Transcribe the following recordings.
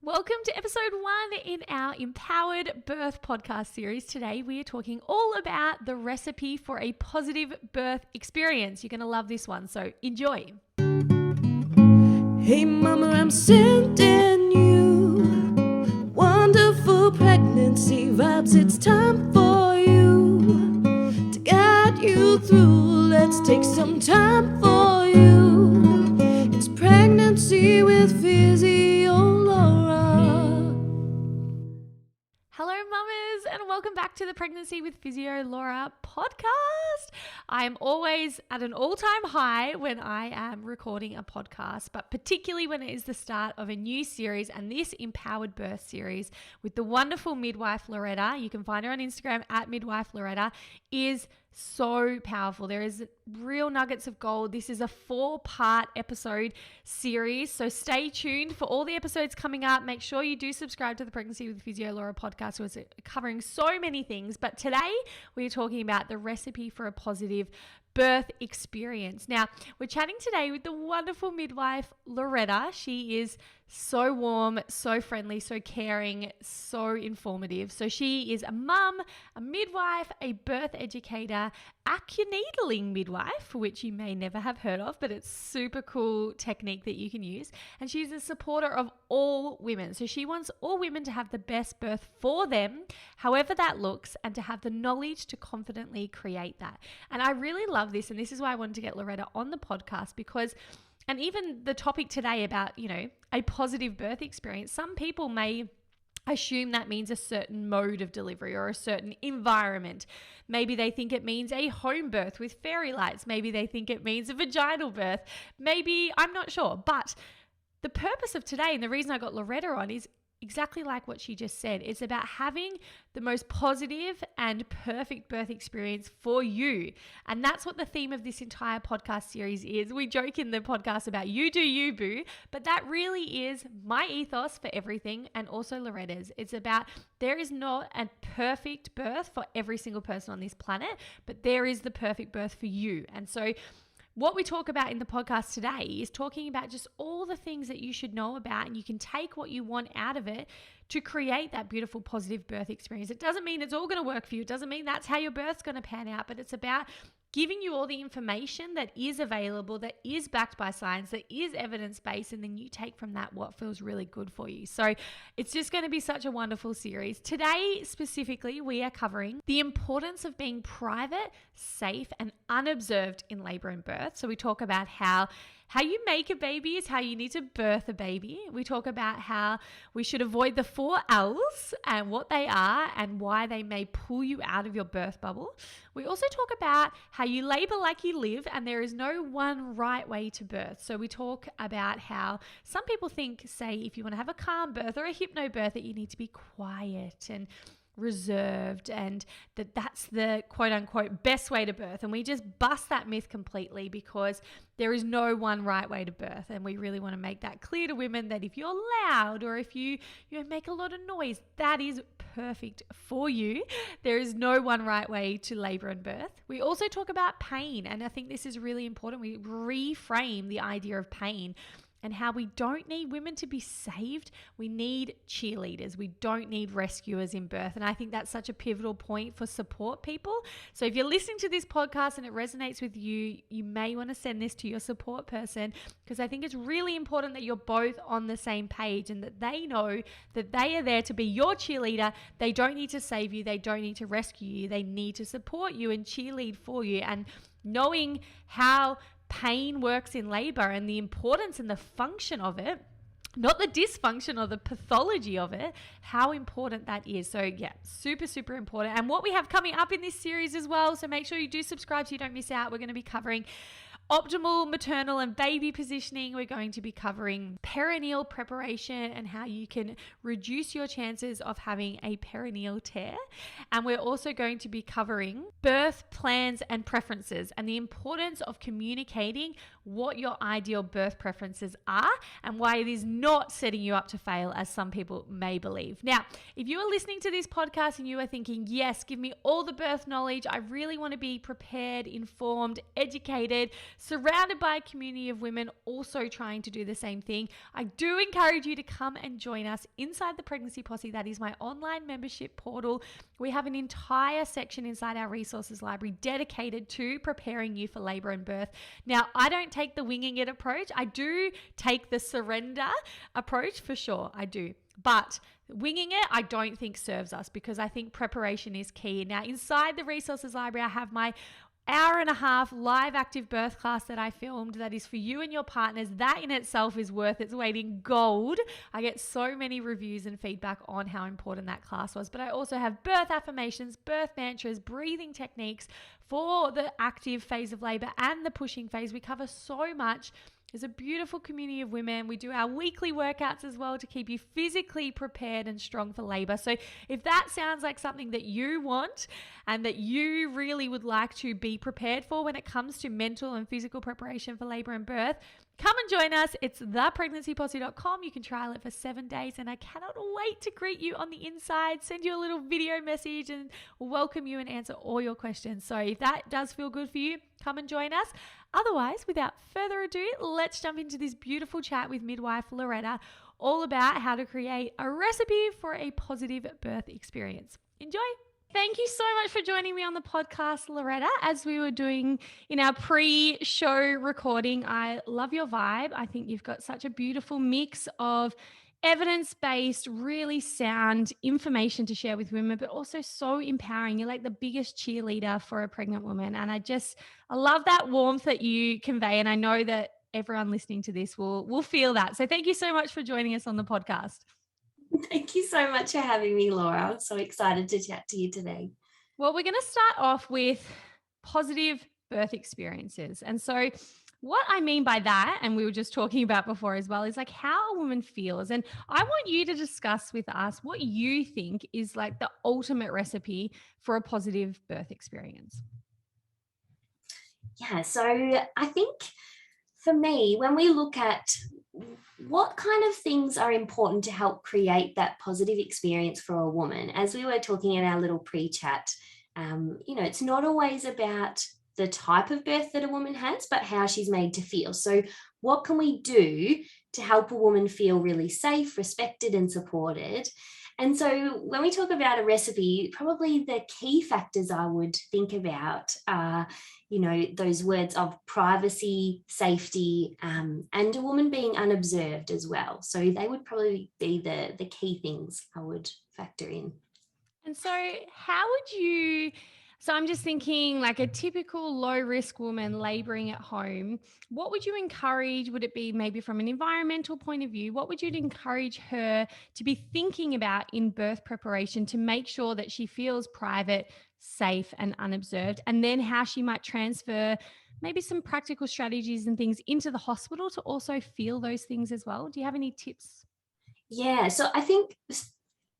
Welcome to episode 1 in our Empowered Birth podcast series. Today we are talking all about the recipe for a positive birth experience. You're going to love this one, so enjoy. Hey mama, I'm sending you wonderful pregnancy vibes. It's time for you to guide you through. Let's take some time for you. It's pregnancy with Physio Laura. Hello mamas and welcome back to the Pregnancy with Physio Laura podcast. I'm always at an all-time high when I am recording a podcast, but particularly when it is the start of a new series, and this Empowered Birth series with the wonderful Midwife Lauretta. You can find her on Instagram at Midwife Lauretta, is so powerful. There is real nuggets of gold. This is a 4-part episode series, so stay tuned for all the episodes coming up. Make sure you do subscribe to the Pregnancy with Physio Laura podcast, where it's covering so many things. But today we're talking about the recipe for a positive birth experience. Now, we're chatting today with the wonderful midwife Lauretta. She is so warm, so friendly, so caring, so informative. So she is a mum, a midwife, a birth educator, acuneedling midwife, which you may never have heard of, but it's super cool technique that you can use. And she's a supporter of all women. So she wants all women to have the best birth for them, however that looks, and to have the knowledge to confidently create that. And I really love this. And this is why I wanted to get Lauretta on the podcast, because and even the topic today about, a positive birth experience, some people may assume that means a certain mode of delivery or a certain environment. Maybe they think it means a home birth with fairy lights. Maybe they think it means a vaginal birth. Maybe, I'm not sure. But the purpose of today and the reason I got Lauretta on is exactly like what she just said. It's about having the most positive and perfect birth experience for you. And that's what the theme of this entire podcast series is. We joke in the podcast about you do you, boo, but that really is my ethos for everything, and also Lauretta's. It's about there is not a perfect birth for every single person on this planet, but there is the perfect birth for you. And so what we talk about in the podcast today is talking about just all the things that you should know about, and you can take what you want out of it to create that beautiful, positive birth experience. It doesn't mean it's all going to work for you. It doesn't mean that's how your birth's going to pan out, but it's about giving you all the information that is available, that is backed by science, that is evidence-based, and then you take from that what feels really good for you. So it's just going to be such a wonderful series. Today, specifically, we are covering the importance of being private, safe, and unobserved in labor and birth. So we talk about how you make a baby is how you need to birth a baby. We talk about how we should avoid the 4 L's and what they are and why they may pull you out of your birth bubble. We also talk about how you labor like you live, and there is no one right way to birth. So we talk about how some people think, say, if you want to have a calm birth or a hypnobirth, that you need to be quiet and reserved, and that's the quote unquote best way to birth. And we just bust that myth completely, because there is no one right way to birth. And we really want to make that clear to women that if you're loud or if you make a lot of noise, that is perfect for you. There is no one right way to labor and birth. We also talk about pain, and I think this is really important. We reframe the idea of pain and how we don't need women to be saved. We need cheerleaders. We don't need rescuers in birth. And I think that's such a pivotal point for support people. So if you're listening to this podcast and it resonates with you, you may want to send this to your support person, because I think it's really important that you're both on the same page and that they know that they are there to be your cheerleader. They don't need to save you. They don't need to rescue you. They need to support you and cheerlead for you. And knowing how pain works in labor and the importance and the function of it, not the dysfunction or the pathology of it, how important that is. So yeah, super, super important. And what we have coming up in this series as well, so make sure you do subscribe so you don't miss out. We're going to be covering optimal maternal and baby positioning. We're going to be covering perineal preparation and how you can reduce your chances of having a perineal tear. And we're also going to be covering birth plans and preferences and the importance of communicating what your ideal birth preferences are and why it is not setting you up to fail, as some people may believe. Now, if you are listening to this podcast and you are thinking, yes, give me all the birth knowledge, I really want to be prepared, informed, educated, surrounded by a community of women also trying to do the same thing. I do encourage you to come and join us inside the Pregnancy Posse. That is my online membership portal. We have an entire section inside our resources library dedicated to preparing you for labor and birth. Now, I don't take the winging it approach. I do take the surrender approach for sure. I do. But winging it, I don't think serves us, because I think preparation is key. Now, inside the resources library, I have my hour-and-a-half live active birth class that I filmed that is for you and your partners. That in itself is worth its weight in gold. I get so many reviews and feedback on how important that class was. But I also have birth affirmations, birth mantras, breathing techniques for the active phase of labor and the pushing phase. We cover so much. There's a beautiful community of women. We do our weekly workouts as well to keep you physically prepared and strong for labor. So if that sounds like something that you want and that you really would like to be prepared for when it comes to mental and physical preparation for labor and birth, come and join us. It's thepregnancyposse.com. You can trial it for 7 days, and I cannot wait to greet you on the inside, send you a little video message and welcome you and answer all your questions. So if that does feel good for you, come and join us. Otherwise, without further ado, let's jump into this beautiful chat with Midwife Lauretta, all about how to create a recipe for a positive birth experience. Enjoy. Thank you so much for joining me on the podcast, Lauretta. As we were doing in our pre-show recording, I love your vibe. I think you've got such a beautiful mix of evidence-based, really sound information to share with women, but also so empowering. You're like the biggest cheerleader for a pregnant woman. And I love that warmth that you convey. And I know that everyone listening to this will feel that. So thank you so much for joining us on the podcast. Thank you so much for having me, Laura. I'm so excited to chat to you today. Well, we're going to start off with positive birth experiences. And so what I mean by that, and we were just talking about before as well, is like how a woman feels. And I want you to discuss with us what you think is like the ultimate recipe for a positive birth experience. Yeah, so I think for me, when we look at what kind of things are important to help create that positive experience for a woman, as we were talking in our little pre-chat, it's not always about the type of birth that a woman has, but how she's made to feel. So what can we do to help a woman feel really safe, respected, and supported? And so when we talk about a recipe, probably the key factors I would think about are, those words of privacy, safety, and a woman being unobserved as well. So they would probably be the key things I would factor in. And so so I'm just thinking like a typical low risk woman laboring at home, what would you encourage? Would it be maybe from an environmental point of view? What would you encourage her to be thinking about in birth preparation to make sure that she feels private, safe, and unobserved? And then how she might transfer maybe some practical strategies and things into the hospital to also feel those things as well. Do you have any tips? Yeah, so I think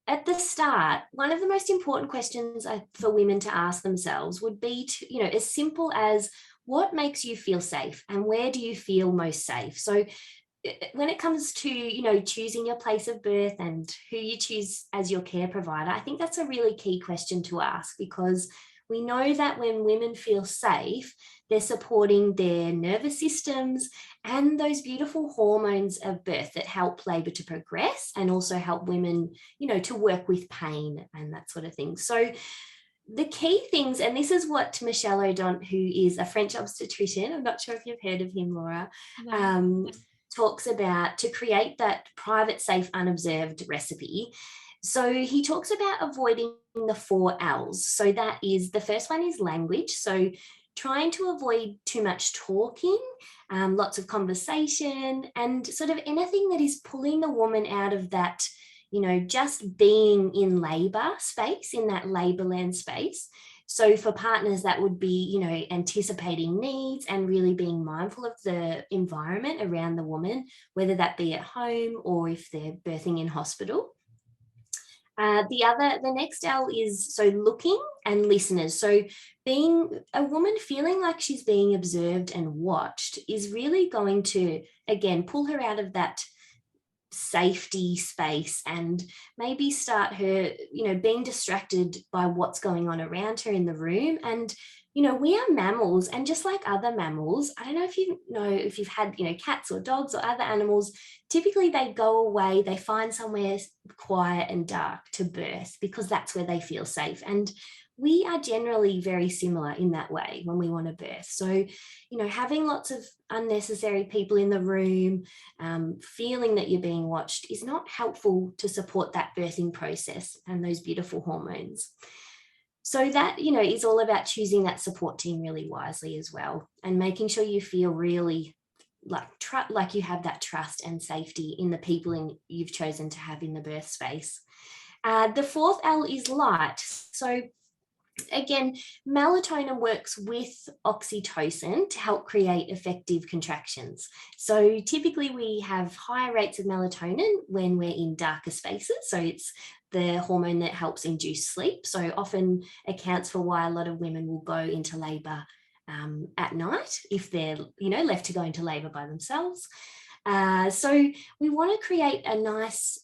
at the start, one of the most important questions for women to ask themselves would be as simple as, what makes you feel safe and where do you feel most safe? So when it comes to, choosing your place of birth and who you choose as your care provider, I think that's a really key question to ask, because we know that when women feel safe, they're supporting their nervous systems and those beautiful hormones of birth that help labour to progress and also help women, to work with pain and that sort of thing. So the key things, and this is what Michel Odont, who is a French obstetrician, I'm not sure if you've heard of him, Laura, talks about to create that private, safe, unobserved recipe. So he talks about avoiding the 4 L's. So that is, the first one is language. So trying to avoid too much talking, lots of conversation, and sort of anything that is pulling the woman out of that, just being in labour space, in that labour land space. So for partners, that would be, anticipating needs and really being mindful of the environment around the woman, whether that be at home or if they're birthing in hospital. The next L is looking and listeners. So being a woman feeling like she's being observed and watched is really going to, again, pull her out of that safety space, and maybe start her, being distracted by what's going on around her in the room. And we are mammals, and just like other mammals, I don't know if you've had cats or dogs or other animals, typically they go away, they find somewhere quiet and dark to birth because that's where they feel safe. And we are generally very similar in that way when we want to birth. So, having lots of unnecessary people in the room, feeling that you're being watched, is not helpful to support that birthing process and those beautiful hormones. So that, is all about choosing that support team really wisely as well, and making sure you feel really like you have that trust and safety in the people you've chosen to have in the birth space. The fourth L is light. So again, melatonin works with oxytocin to help create effective contractions. So typically we have higher rates of melatonin when we're in darker spaces. So it's the hormone that helps induce sleep. So often accounts for why a lot of women will go into labor at night if they're, left to go into labor by themselves. So we want to create a nice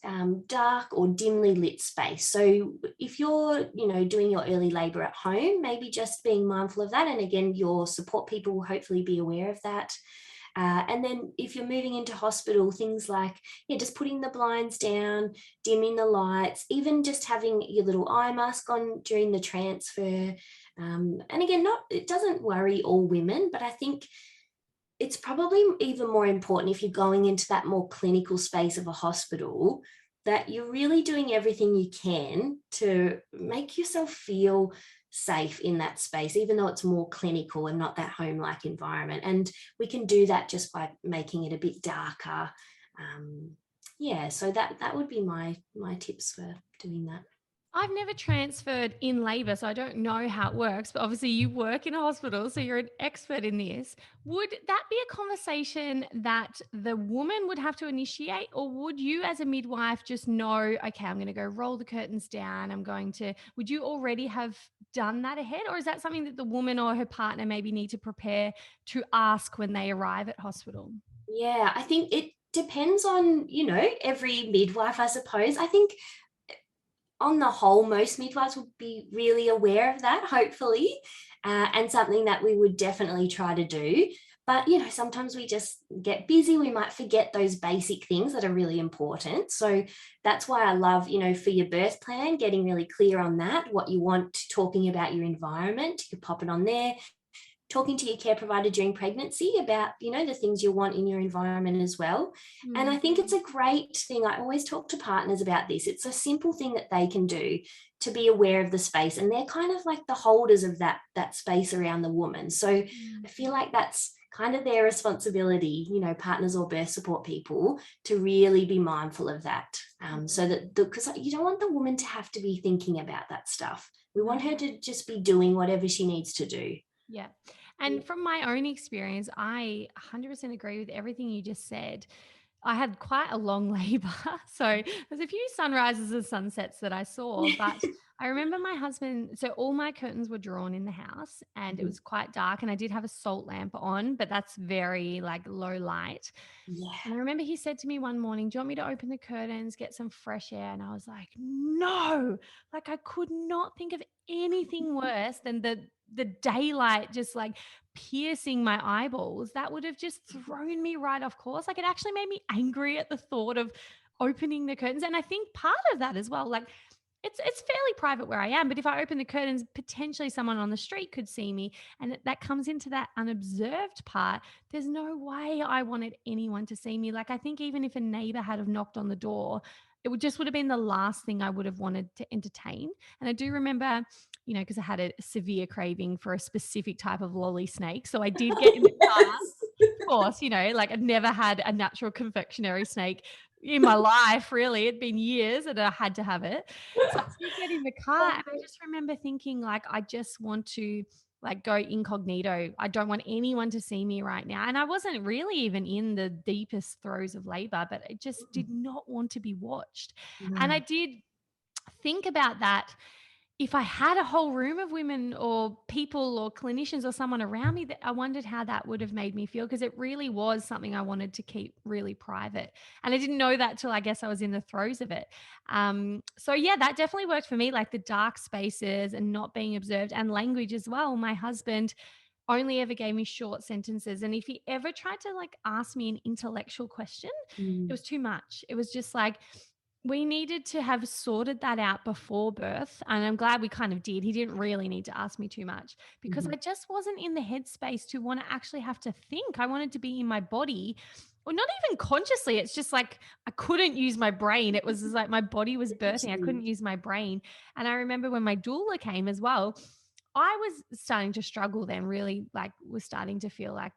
dark or dimly lit space. So if you're, doing your early labor at home, maybe just being mindful of that. And again, your support people will hopefully be aware of that. And then if you're moving into hospital, things like, just putting the blinds down, dimming the lights, even just having your little eye mask on during the transfer. And again, it doesn't worry all women, but I think it's probably even more important if you're going into that more clinical space of a hospital, that you're really doing everything you can to make yourself feel safe in that space, even though it's more clinical and not that home-like environment. And we can do that just by making it a bit darker. So that would be my tips for doing that. I've never transferred in labor, so I don't know how it works, but obviously you work in a hospital, so you're an expert in this. Would that be a conversation that the woman would have to initiate, or would you as a midwife just know, okay, I'm going to go roll the curtains down, would you already have done that ahead, or is that something that the woman or her partner maybe need to prepare to ask when they arrive at hospital? Yeah, I think it depends on, every midwife, I suppose. I think on the whole, most midwives would be really aware of that, hopefully, and something that we would definitely try to do. But, sometimes we just get busy. We might forget those basic things that are really important. So that's why I love, for your birth plan, getting really clear on that, what you want, talking about your environment. You could pop it on there, talking to your care provider during pregnancy about, the things you want in your environment as well. And I think it's a great thing. I always talk to partners about this. It's a simple thing that they can do to be aware of the space. And they're kind of like the holders of that space around the woman. So I feel like that's kind of their responsibility, partners or birth support people, to really be mindful of that. So that, because you don't want the woman to have to be thinking about that stuff. We want her to just be doing whatever she needs to do. Yeah. And from my own experience, I 100% agree with everything you just said. I had quite a long labor. So there's a few sunrises and sunsets that I saw, but I remember my husband, so all my curtains were drawn in the house and it was quite dark, and I did have a salt lamp on, but that's very like low light. Yeah. And I remember he said to me one morning, "Do you want me to open the curtains, get some fresh air?" And I was like, "No." Like I could not think of anything worse than the daylight just like piercing my eyeballs. That would have just thrown me right off course. Like it actually made me angry at the thought of opening the curtains. And I think part of that as well, like it's fairly private where I am, but if I open the curtains, potentially someone on the street could see me. And that comes into that unobserved part. There's no way I wanted anyone to see me. Like I think even if a neighbor had have knocked on the door, would have been the last thing I would have wanted to entertain. And I do remember, because I had a severe craving for a specific type of lolly snake. So I did get in the car. Of course, like I'd never had a natural confectionery snake in my life, really. It'd been years and I had to have it. So I did get in the car and I just remember thinking like, I just want to like go incognito. I don't want anyone to see me right now. And I wasn't really even in the deepest throes of labor, but I just did not want to be watched. And I did think about that if I had a whole room of women or people or clinicians or someone around me, that I wondered how that would have made me feel, because it really was something I wanted to keep really private. And I didn't know that till I guess I was in the throes of it. So yeah, that definitely worked for me, like the dark spaces and not being observed, and language as well. My husband only ever gave me short sentences. And if he ever tried to like ask me an intellectual question, it Mm. was too much. It was just like, we needed to have sorted that out before birth. And I'm glad we kind of did. He didn't really need to ask me too much, because Mhm. I just wasn't in the headspace to want to actually have to think. I wanted to be in my body, or not even consciously. It's just like I couldn't use my brain. It was just like my body was birthing. I couldn't use my brain. And I remember when my doula came as well, I was starting to struggle then, really, like was starting to feel like,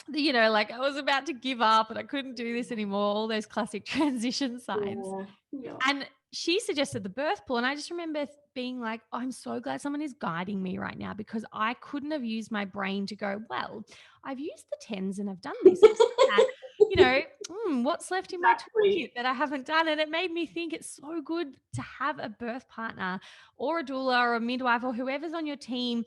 like I was about to give up and I couldn't do this anymore, all those classic transition signs. Yeah. Yeah. And she suggested the birth pool. And I just remember being like, oh, I'm so glad someone is guiding me right now, because I couldn't have used my brain to go, well, I've used the tens and I've done this, I've done that. What's left in my Exactly. toolkit that I haven't done? And it made me think it's so good to have a birth partner or a doula or a midwife or whoever's on your team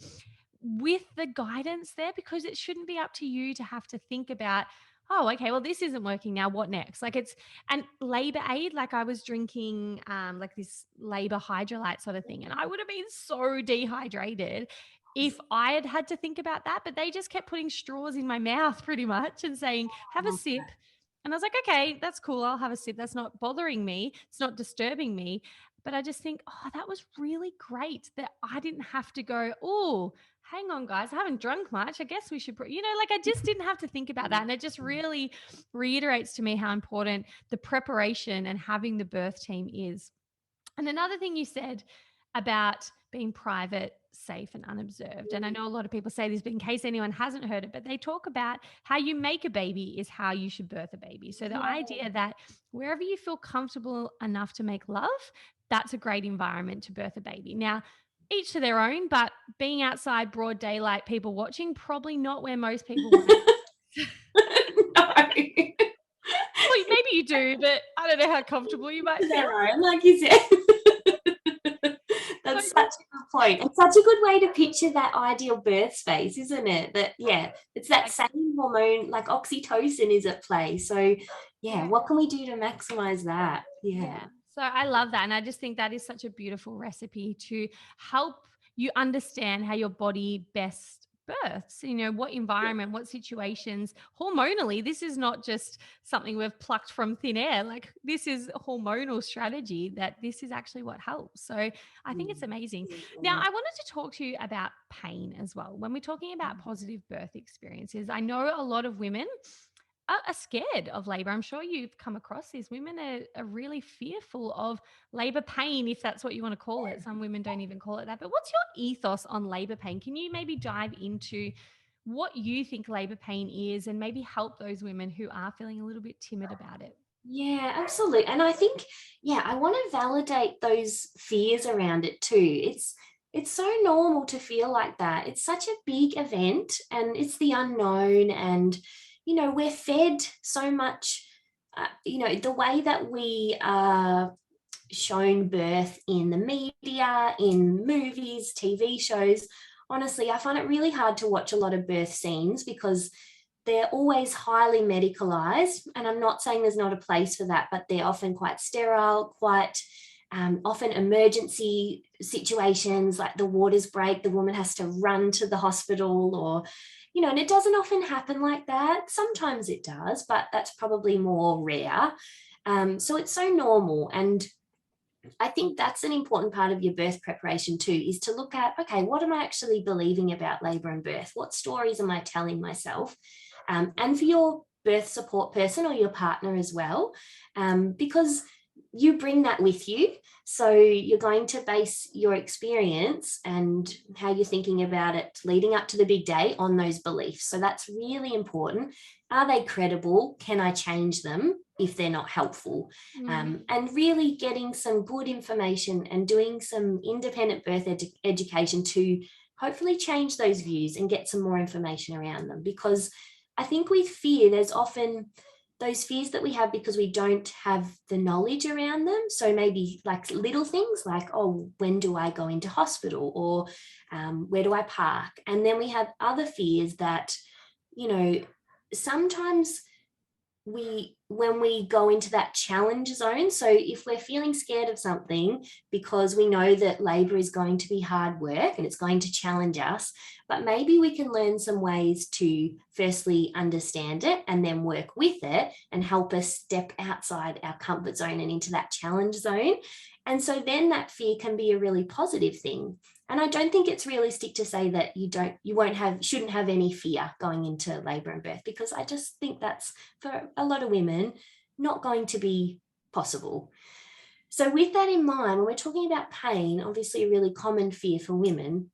with the guidance there, because it shouldn't be up to you to have to think about, oh, okay, well, this isn't working now. What next? Like it's, and labor aid, like I was drinking like this labor hydrolyte sort of thing. And I would have been so dehydrated if I had had to think about that. But they just kept putting straws in my mouth pretty much and saying, have a sip. And I was like, okay, that's cool. I'll have a sip. That's not bothering me. It's not disturbing me. But I just think, oh, that was really great that I didn't have to go, oh, hang on, guys, I haven't drunk much. I guess we should, like I just didn't have to think about that. And it just really reiterates to me how important the preparation and having the birth team is. And another thing you said about being private, safe, and unobserved. And I know a lot of people say this, but in case anyone hasn't heard it, but they talk about how you make a baby is how you should birth a baby. So the idea that wherever you feel comfortable enough to make love, that's a great environment to birth a baby. Now, each to their own, but being outside broad daylight, people watching, probably not where most people want to. No. Well, maybe you do, but I don't know how comfortable you might feel. Their own, like you said. That's such a good point. It's such a good way to picture that ideal birth space, isn't it? That, yeah, it's that same hormone, like oxytocin is at play. So, yeah, what can we do to maximize that? Yeah. So I love that. And I just think that is such a beautiful recipe to help you understand how your body best births, what environment, what situations, hormonally. This is not just something we've plucked from thin air. Like this is hormonal strategy, that this is actually what helps. So I think it's amazing. Now, I wanted to talk to you about pain as well. When we're talking about positive birth experiences, I know a lot of women are scared of labor. I'm sure you've come across this. Women are really fearful of labor pain, if that's what you want to call it. Some women don't even call it that. But what's your ethos on labor pain? Can you maybe dive into what you think labor pain is and maybe help those women who are feeling a little bit timid about it? Yeah, absolutely. And I think, yeah, I want to validate those fears around it too. It's so normal to feel like that. It's such a big event and it's the unknown, and we're fed so much, the way that we are shown birth in the media, in movies, TV shows. Honestly, I find it really hard to watch a lot of birth scenes because they're always highly medicalized. And I'm not saying there's not a place for that, but they're often quite sterile, quite often emergency situations, like the waters break, the woman has to run to the hospital, or, and it doesn't often happen like that. Sometimes it does, but that's probably more rare. So it's so normal. And I think that's an important part of your birth preparation too, is to look at, okay, what am I actually believing about labor and birth? What stories am I telling myself? And for your birth support person or your partner as well, because you bring that with you. So you're going to base your experience and how you're thinking about it leading up to the big day on those beliefs. So that's really important. Are they credible? Can I change them if they're not helpful? And really getting some good information and doing some independent birth education to hopefully change those views and get some more information around them. Because I think with fear, there's often those fears that we have because we don't have the knowledge around them. So maybe like little things like, oh, when do I go into hospital, or where do I park? And then we have other fears that, you know, sometimes when we go into that challenge zone, so if we're feeling scared of something because we know that labor is going to be hard work and it's going to challenge us, but maybe we can learn some ways to firstly understand it and then work with it and help us step outside our comfort zone and into that challenge zone. And so then that fear can be a really positive thing. And I don't think it's realistic to say that shouldn't have any fear going into labor and birth, because I just think that's, for a lot of women, not going to be possible. So with that in mind, when we're talking about pain, obviously a really common fear for women,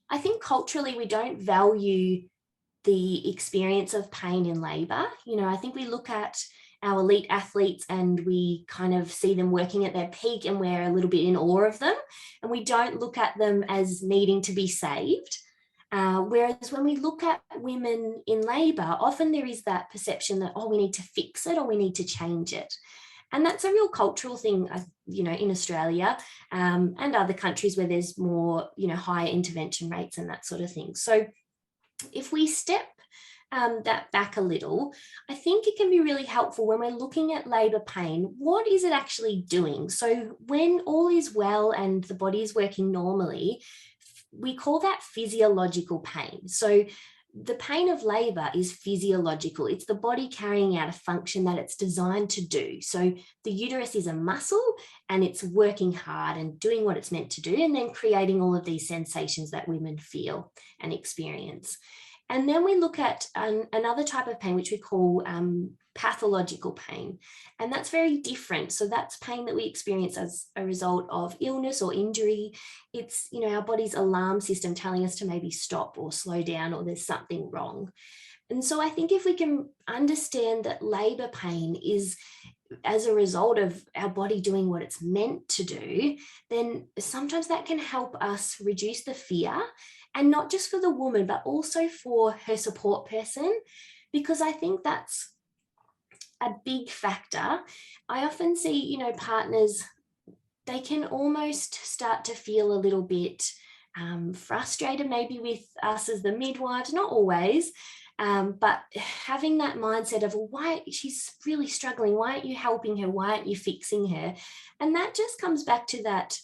I think culturally we don't value the experience of pain in labor. You know, I think we look at our elite athletes and we kind of see them working at their peak and we're a little bit in awe of them. And we don't look at them as needing to be saved. Whereas when we look at women in labor, often there is that perception that, oh, we need to fix it or we need to change it. And that's a real cultural thing, you know, in Australia and other countries where there's more, you know, higher intervention rates and that sort of thing. So if we step that back a little, I think it can be really helpful when we're looking at labour pain. What is it actually doing? So when all is well and the body is working normally, we call that physiological pain. So the pain of labour is physiological. It's the body carrying out a function that it's designed to do. So the uterus is a muscle and it's working hard and doing what it's meant to do, and then creating all of these sensations that women feel and experience. And then we look at another type of pain, which we call pathological pain. And that's very different. So that's pain that we experience as a result of illness or injury. It's, you know, our body's alarm system telling us to maybe stop or slow down, or there's something wrong. And so I think if we can understand that labor pain is as a result of our body doing what it's meant to do, then sometimes that can help us reduce the fear, and not just for the woman, but also for her support person, because I think that's a big factor. I often see, you know, partners, they can almost start to feel a little bit frustrated maybe with us as the midwives, not always, but having that mindset of, well, why she's really struggling, why aren't you helping her, why aren't you fixing her? And that just comes back to that,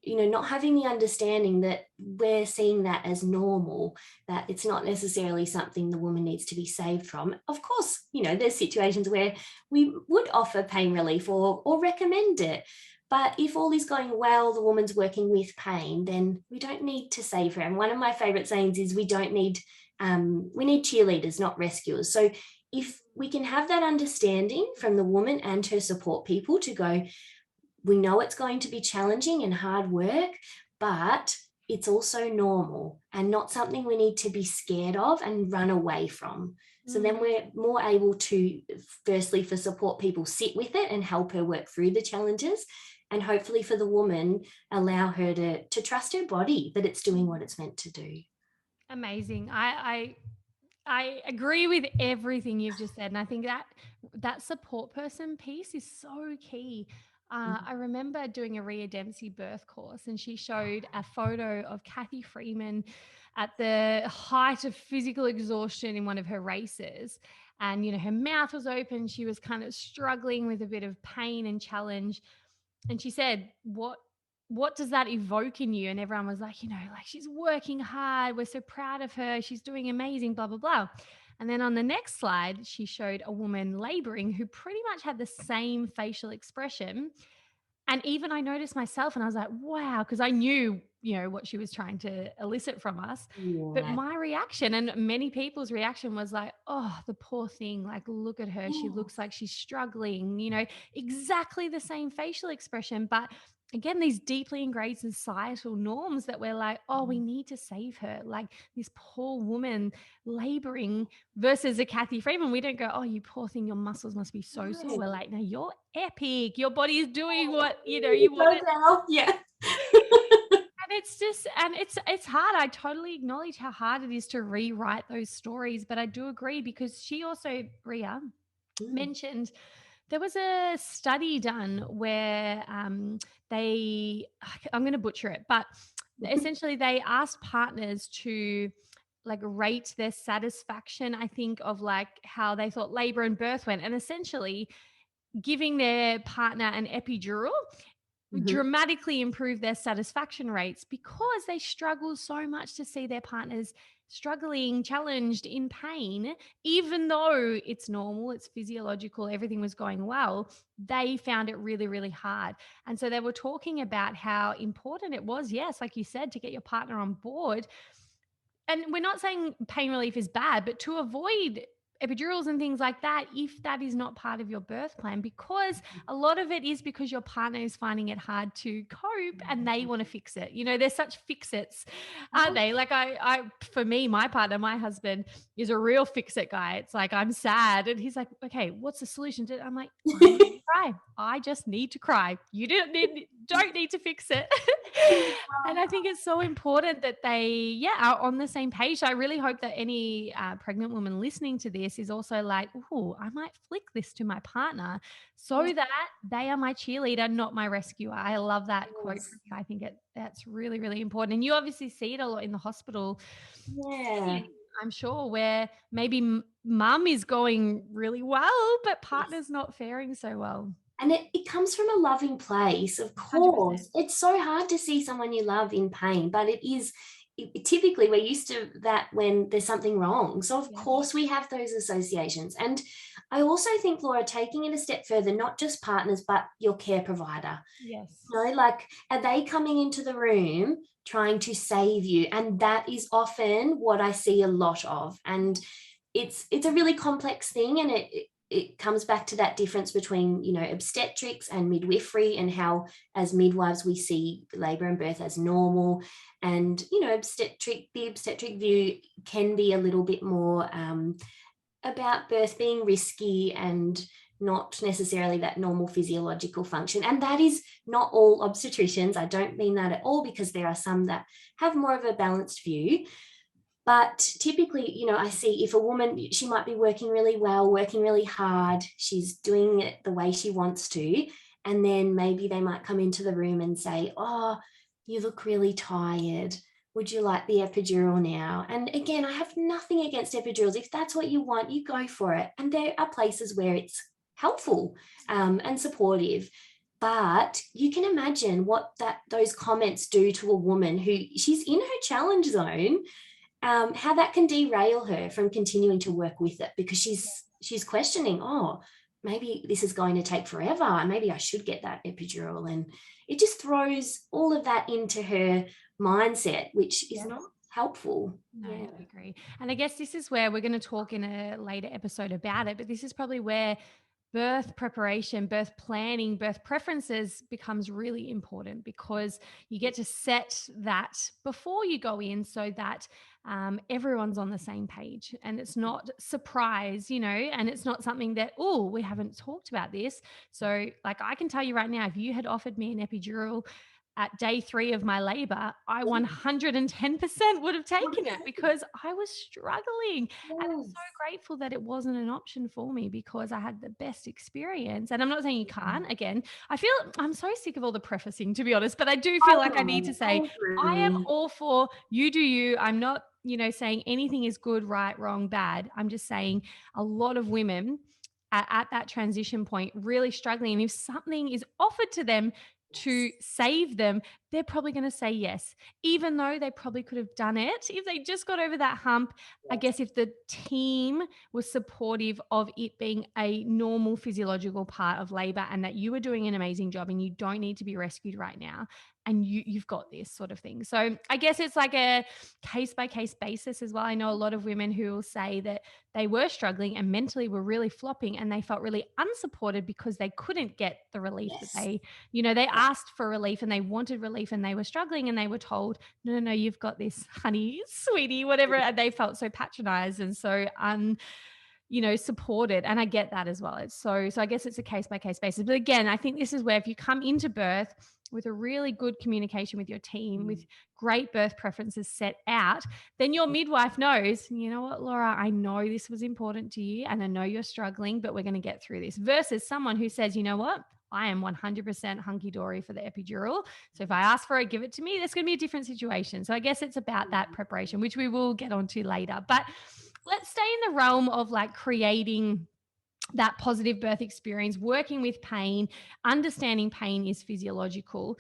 you know, not having the understanding that we're seeing that as normal, that it's not necessarily something the woman needs to be saved from. Of course, you know, there's situations where we would offer pain relief or recommend it. But if all is going well, the woman's working with pain, then we don't need to save her. And one of my favorite sayings is we need cheerleaders, not rescuers. So if we can have that understanding from the woman and her support people to go, we know it's going to be challenging and hard work, but it's also normal and not something we need to be scared of and run away from. So then we're more able to, firstly, for support people, sit with it and help her work through the challenges. And hopefully for the woman, allow her to trust her body, that it's doing what it's meant to do. Amazing. I agree with everything you've just said. And I think that support person piece is so key. I remember doing a Rhea Dempsey birth course, and she showed a photo of Kathy Freeman at the height of physical exhaustion in one of her races. And, you know, her mouth was open. She was kind of struggling with a bit of pain and challenge. And she said, what does that evoke in you? And everyone was like, you know, like, she's working hard. We're so proud of her. She's doing amazing, blah, blah, blah. And then on the next slide, she showed a woman laboring who pretty much had the same facial expression. And even I noticed myself, and I was like, wow, because I knew, you know, what she was trying to elicit from us. But my reaction, and many people's reaction, was like, oh, the poor thing. Like, look at her. She looks like she's struggling, you know, exactly the same facial expression. But again, these deeply ingrained societal norms that we're like, oh, we need to save her. Like, this poor woman laboring, versus a Kathy Freeman. We don't go, oh, you poor thing, your muscles must be so sore. We're like, no, you're epic. Your body is doing what, you know, you want it. Yeah. And it's just, and it's hard. I totally acknowledge how hard it is to rewrite those stories, but I do agree, because she also, Rhea, mentioned there was a study done where I'm going to butcher it, but essentially they asked partners to like rate their satisfaction, I think, of like how they thought labor and birth went, and essentially giving their partner an epidural Mhm. dramatically improve their satisfaction rates because they struggle so much to see their partners struggling, challenged, in pain, even though it's normal, it's physiological, everything was going well, they found it really, really hard. And so they were talking about how important it was, yes, like you said, to get your partner on board. And we're not saying pain relief is bad, but to avoid epidurals and things like that, if that is not part of your birth plan, because a lot of it is because your partner is finding it hard to cope and they want to fix it. You know, they're such fix-its, aren't they? Like for me, my partner, my husband is a real fix-it guy. It's like, I'm sad. And he's like, okay, what's the solution? I'm like, I need to cry. I just need to cry. You don't need to fix it. And I think it's so important that they, are on the same page. So I really hope that any pregnant woman listening to this is also like, oh, I might flick this to my partner so that they are my cheerleader, not my rescuer. I love that quote from you. I think that's really, really important. And you obviously see it a lot in the hospital Yeah. setting, I'm sure, where maybe mum is going really well, but partner's not faring so well. And it comes from a loving place, of 100%. course. It's so hard to see someone you love in pain, but typically we're used to that when there's something wrong. So, of Yes. course, we have those associations. And I also think, Laura, taking it a step further, not just partners, but your care provider. Yes. You know, like, are they coming into the room trying to save you? And that is often what I see a lot of. And it's a really complex thing, and it comes back to that difference between, you know, obstetrics and midwifery, and how as midwives we see labor and birth as normal, and, you know, the obstetric view can be a little bit more about birth being risky and not necessarily that normal physiological function. And that is not all obstetricians. I don't mean that at all, because there are some that have more of a balanced view. But typically, you know, I see if a woman, she might be working really well, working really hard, she's doing it the way she wants to. And then maybe they might come into the room and say, oh, you look really tired. Would you like the epidural now? And again, I have nothing against epidurals. If that's what you want, you go for it. And there are places where it's helpful and supportive. But you can imagine what those comments do to a woman who she's in her challenge zone, how that can derail her from continuing to work with it, because she's questioning, oh, maybe this is going to take forever. Maybe I should get that epidural. And it just throws all of that into her mindset, which is not helpful. No, I agree. And I guess this is where we're going to talk in a later episode about it, but this is probably where birth preparation, birth planning, birth preferences becomes really important, because you get to set that before you go in so that everyone's on the same page and it's not surprise, you know, and it's not something that, oh, we haven't talked about this. So like I can tell you right now, if you had offered me an epidural at day 3 of my labor, I 110% would have taken it, because I was struggling. And I'm so grateful that it wasn't an option for me, because I had the best experience. And I'm not saying you can't. Again, I feel I'm so sick of all the prefacing, to be honest, but I do feel like I need to say, I am all for you do you. I'm not, you know, saying anything is good, right, wrong, bad. I'm just saying a lot of women at that transition point really struggling. And if something is offered to them to save them, they're probably going to say yes, even though they probably could have done it if they just got over that hump. I guess if the team was supportive of it being a normal physiological part of labor, and that you were doing an amazing job and you don't need to be rescued right now, and you've got this sort of thing. So I guess it's like a case by case basis as well. I know a lot of women who will say that they were struggling and mentally were really flopping, and they felt really unsupported because they couldn't get the relief that they, you know, they asked for relief and they wanted relief and they were struggling, and they were told, no, you've got this, honey, sweetie, whatever. And they felt so patronized and so you know, supported. And I get that as well. It's so I guess it's a case by case basis. But again, I think this is where if you come into birth with a really good communication with your team, with great birth preferences set out, then your midwife knows, you know what, Laura, I know this was important to you and I know you're struggling, but we're going to get through this, versus someone who says, you know what, I am 100% hunky-dory for the epidural. So if I ask for it, give it to me, that's going to be a different situation. So I guess it's about that preparation, which we will get onto later. But let's stay in the realm of like creating that positive birth experience, working with pain, understanding pain is physiological.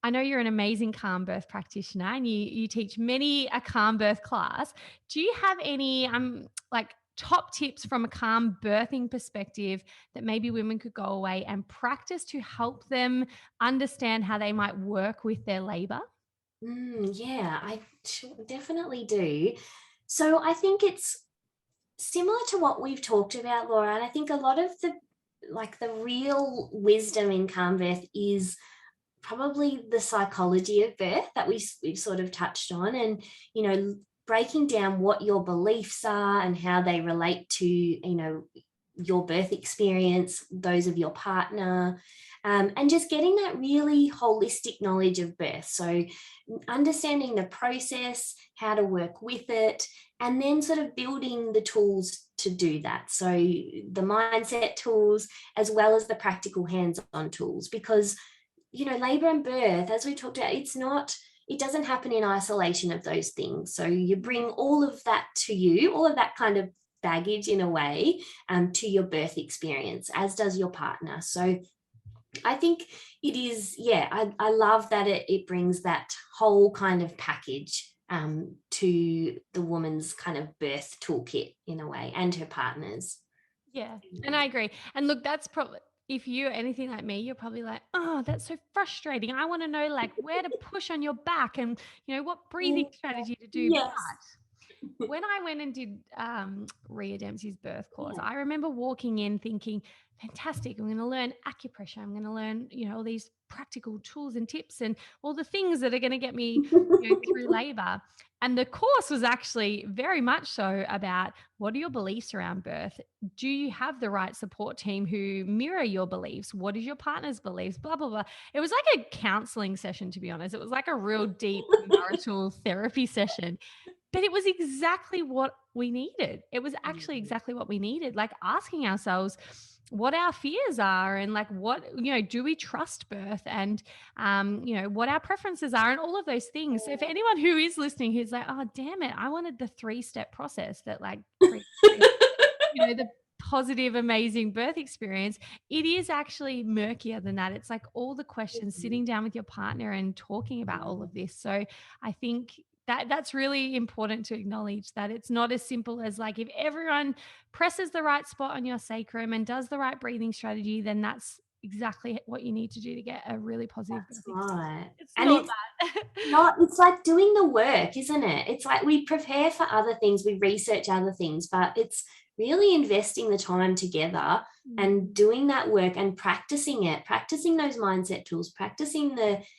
I know you're an amazing calm birth practitioner and you teach many a calm birth class. Do you have any like top tips from a calm birthing perspective that maybe women could go away and practice to help them understand how they might work with their labor? Yeah, I definitely do. So I think it's similar to what we've talked about, Laura, and I think a lot of the real wisdom in calm birth is probably the psychology of birth that we've sort of touched on, and breaking down what your beliefs are and how they relate to your birth experience, those of your partner, and just getting that really holistic knowledge of birth. So understanding the process, how to work with it, and then sort of building the tools to do that. So the mindset tools as well as the practical hands-on tools, because labor and birth, as we talked about, it doesn't happen in isolation of those things. So you bring all of that to you, all of that kind of baggage in a way, to your birth experience, as does your partner. So I think it is, I love that it brings that whole kind of package to the woman's kind of birth toolkit in a way, and her partners. Yeah, and I agree. And look, that's probably, if you're anything like me, you're probably like, oh, that's so frustrating. I want to know like where to push on your back and, what breathing strategy to do. Yes. But when I went and did Rhea Dempsey's birth course, Yeah. I remember walking in thinking, fantastic, I'm going to learn acupressure. I'm going to learn, all these practical tools and tips and all the things that are going to get me through labor. And the course was actually very much so about, what are your beliefs around birth? Do you have the right support team who mirror your beliefs? What is your partner's beliefs? Blah, blah, blah. It was like a counseling session, to be honest. It was like a real deep marital therapy session. But it was exactly what we needed. It was actually exactly what we needed, like asking ourselves what our fears are and like what, do we trust birth, and, what our preferences are and all of those things. So if anyone who is listening who's like, oh, damn it, I wanted the 3-step process that like creates, the positive, amazing birth experience, it is actually murkier than that. It's like all the questions, sitting down with your partner and talking about all of this. So I think that's really important to acknowledge, that it's not as simple as like, if everyone presses the right spot on your sacrum and does the right breathing strategy, then that's exactly what you need to do to get a really positive birth experience. Right. It's not that. It's like doing the work, isn't it? It's like we prepare for other things, we research other things, but it's really investing the time together and doing that work and practicing those mindset tools, practicing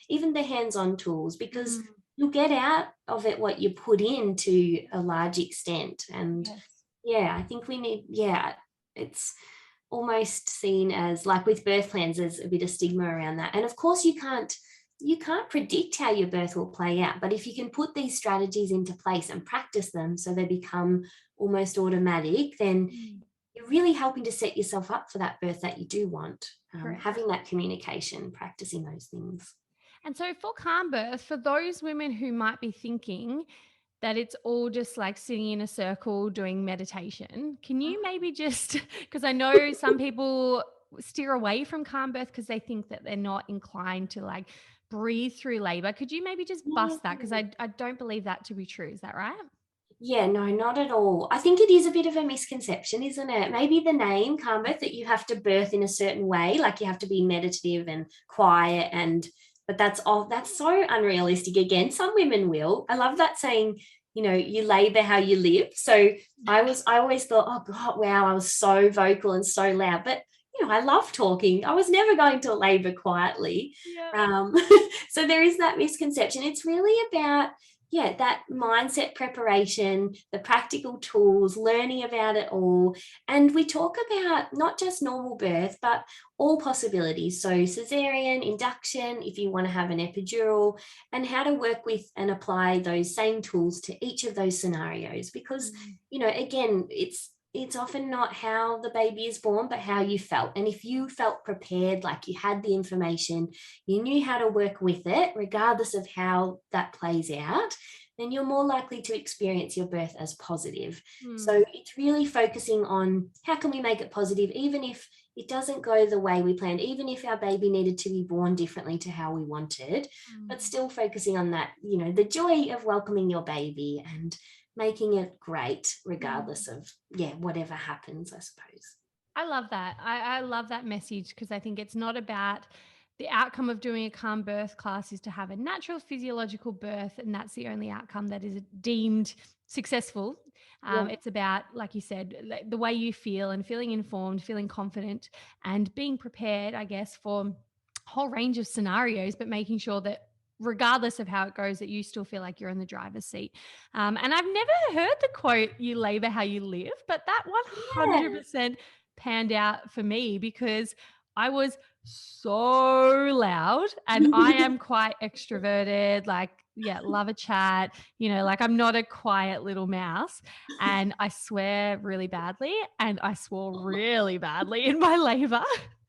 even the hands-on tools, because you'll get out of it what you put in to a large extent. And I think we need, it's almost seen as, like with birth plans, there's a bit of stigma around that. And of course you can't predict how your birth will play out, but if you can put these strategies into place and practice them so they become almost automatic, then you're really helping to set yourself up for that birth that you do want. Having that communication, practicing those things. And so for calm birth, for those women who might be thinking that it's all just like sitting in a circle doing meditation, can you maybe just, because I know some people steer away from calm birth because they think that they're not inclined to like breathe through labor. Could you maybe just bust that? Because I don't believe that to be true. Is that right? Yeah, no, not at all. I think it is a bit of a misconception, isn't it? Maybe the name calm birth, that you have to birth in a certain way, like you have to be meditative and quiet, but that's so unrealistic. Again, some women will. I love that saying, you labor how you live. So I always thought, oh God, wow, I was so vocal and so loud, but I love talking. I was never going to labor quietly. So there is that misconception. It's really about that mindset preparation, the practical tools, learning about it all. And we talk about not just normal birth, but all possibilities. So cesarean, induction, if you want to have an epidural, and how to work with and apply those same tools to each of those scenarios. Because, again, it's often not how the baby is born, but how you felt. And if you felt prepared, like you had the information, you knew how to work with it, regardless of how that plays out, then you're more likely to experience your birth as positive. So it's really focusing on how can we make it positive, even if it doesn't go the way we planned, even if our baby needed to be born differently to how we wanted, but still focusing on that, the joy of welcoming your baby and making it great regardless of whatever happens, I suppose. I love that. I love that message, because I think it's not about the outcome of doing a calm birth class is to have a natural physiological birth, and that's the only outcome that is deemed successful. It's about, like you said, the way you feel and feeling informed, feeling confident, and being prepared, I guess, for a whole range of scenarios, but making sure that regardless of how it goes, that you still feel like you're in the driver's seat. And I've never heard the quote, "You labor how you live," but that 100% panned out for me, because I was so loud, and I am quite extroverted, like, love a chat, like I'm not a quiet little mouse, and I swear really badly, and I swore really badly in my labor.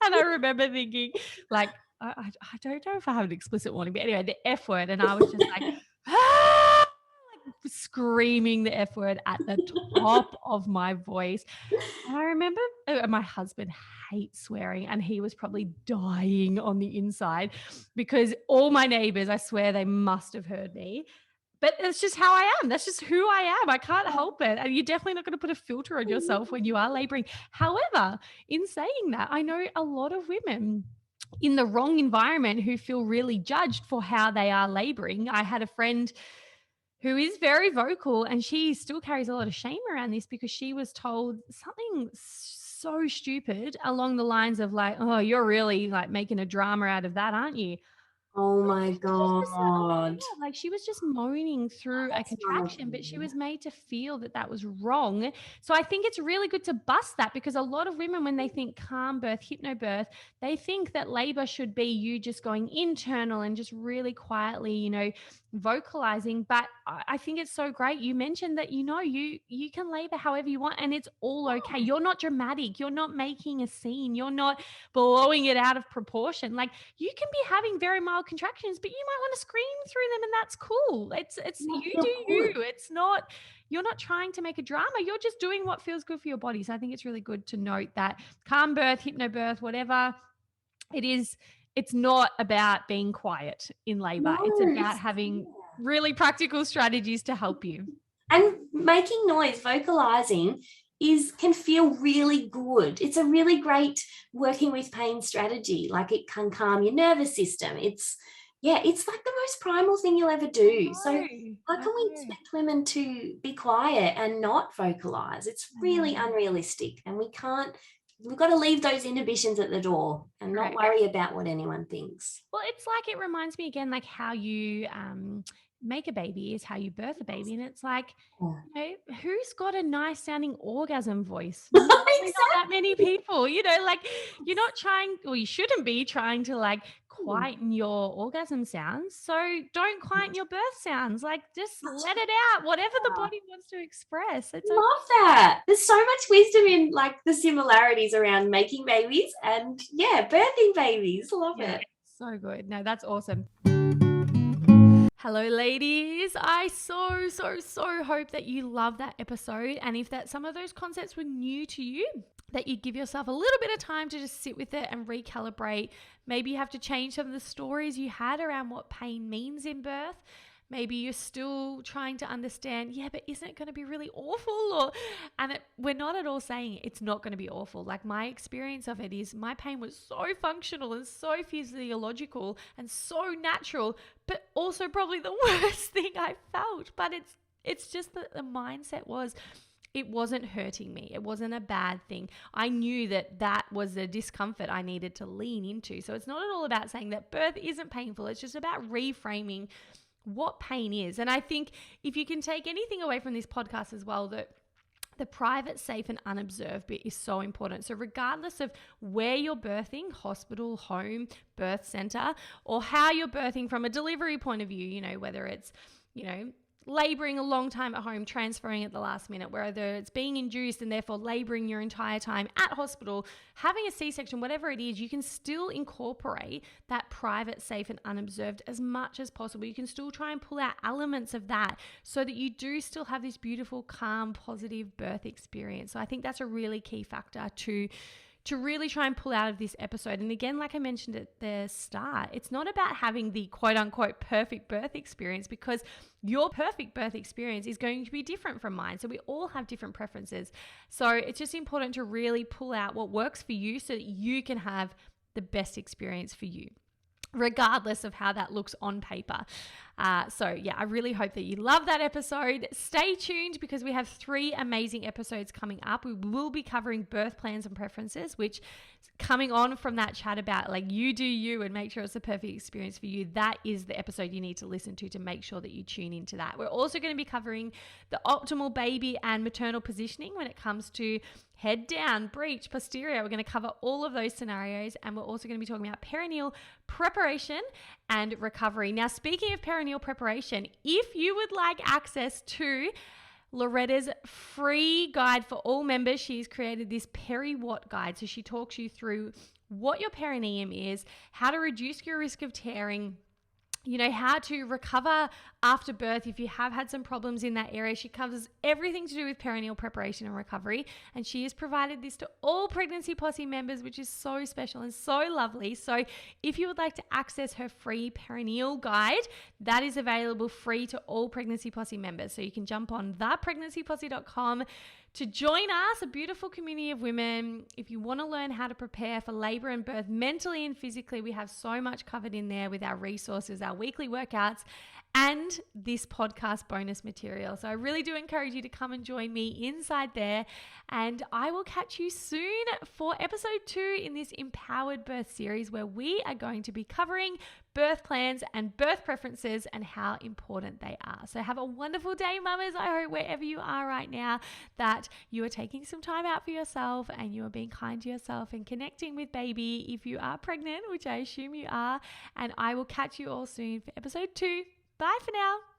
And I remember thinking, like, I don't know if I have an explicit warning, but anyway, the F word. And I was just like, ah! Like screaming the F word at the top of my voice. And I remember my husband hates swearing, and he was probably dying on the inside, because all my neighbors, I swear they must have heard me. But that's just how I am. That's just who I am. I can't help it. And you're definitely not going to put a filter on yourself when you are laboring. However, in saying that, I know a lot of women in the wrong environment who feel really judged for how they are laboring. I had a friend who is very vocal, and she still carries a lot of shame around this, because she was told something so stupid along the lines of like, "Oh, you're really like making a drama out of that, aren't you?" Oh my She was just oh my God. God, like she was just moaning through a That's not contraction, but she okay. was made to feel that that was wrong. So I think it's really good to bust that, because a lot of women, when they think calm birth, hypnobirth, they think that labor should be you just going internal and just really quietly, vocalizing. But I think it's so great. You mentioned that, you can labor however you want, and it's all okay. You're not dramatic. You're not making a scene. You're not blowing it out of proportion. Like, you can be having very mild contractions, but you might want to scream through them, and that's cool. It's You you feel do you. good. It's not, you're not trying to make a drama. You're just doing what feels good for your body. So I think it's really good to note that calm birth, hypnobirth, whatever it is, it's not about being quiet in labor. No, It's about it's having really practical strategies to help you. and making noise, vocalizing can feel really good. It's a really great working with pain strategy. Like, it can calm your nervous system. It's like the most primal thing you'll ever do. So how I can we know. expect women to be quiet and not vocalize? It's I really know. unrealistic, and we've got to leave those inhibitions at the door and not Correct. worry about what anyone thinks. Well, it's like, it reminds me again, like how you make a baby is how you birth a baby. And it's like, Yeah. who's got a nice sounding orgasm voice? Probably not that many Exactly. people, like, you're not trying, or you shouldn't be trying to like quieten your orgasm sounds. So don't quieten your birth sounds. Like, just let it out, whatever the body wants to express. It's okay. Love that. There's so much wisdom in like the similarities around making babies and birthing babies. Love Yeah, it. so good. No, that's awesome. Hello, ladies. I so hope that you love that episode. And if that some of those concepts were new to you, that you give yourself a little bit of time to just sit with it and recalibrate. Maybe you have to change some of the stories you had around what pain means in birth. Maybe you're still trying to understand, but isn't it going to be really awful? We're not at all saying it's not going to be awful. Like, my experience of it is my pain was so functional and so physiological and so natural, but also probably the worst thing I felt. But it's just that the mindset was, it wasn't hurting me. It wasn't a bad thing. I knew that was a discomfort I needed to lean into. So it's not at all about saying that birth isn't painful. It's just about reframing what pain is. And I think if you can take anything away from this podcast as well, that the private, safe, and unobserved bit is so important. So regardless of where you're birthing, hospital, home, birth center, or how you're birthing from a delivery point of view, whether it's, laboring a long time at home, transferring at the last minute, whether it's being induced and therefore laboring your entire time at hospital, having a C-section, whatever it is, you can still incorporate that private, safe, and unobserved as much as possible. You can still try and pull out elements of that so that you do still have this beautiful, calm, positive birth experience. So I think that's a really key factor to really try and pull out of this episode. And again, like I mentioned at the start, it's not about having the quote unquote perfect birth experience, because your perfect birth experience is going to be different from mine. So we all have different preferences. So it's just important to really pull out what works for you so that you can have the best experience for you, regardless of how that looks on paper. I really hope that you love that episode. Stay tuned because we have 3 amazing episodes coming up. We will be covering birth plans and preferences, which coming on from that chat about like you do you and make sure it's the perfect experience for you. That is the episode you need to listen to make sure that you tune into that. We're also going to be covering the optimal baby and maternal positioning when it comes to head down, breech, posterior. We're going to cover all of those scenarios, and we're also going to be talking about perineal preparation and recovery. Now, speaking of perineal preparation, if you would like access to Lauretta's free guide for all members, she's created this Peri-What guide. So she talks you through what your perineum is, how to reduce your risk of tearing, how to recover after birth if you have had some problems in that area. She covers everything to do with perineal preparation and recovery, and she has provided this to all Pregnancy Posse members, which is so special and so lovely. So if you would like to access her free perineal guide, that is available free to all Pregnancy Posse members. So you can jump on thepregnancyposse.com to join us, a beautiful community of women. If you want to learn how to prepare for labor and birth mentally and physically, we have so much covered in there with our resources, our weekly workouts, and this podcast bonus material. So I really do encourage you to come and join me inside there. And I will catch you soon for episode 2 in this Empowered Birth series, where we are going to be covering birth plans and birth preferences and how important they are. So have a wonderful day, mamas. I hope wherever you are right now that you are taking some time out for yourself and you are being kind to yourself and connecting with baby if you are pregnant, which I assume you are. And I will catch you all soon for episode 2. Bye for now.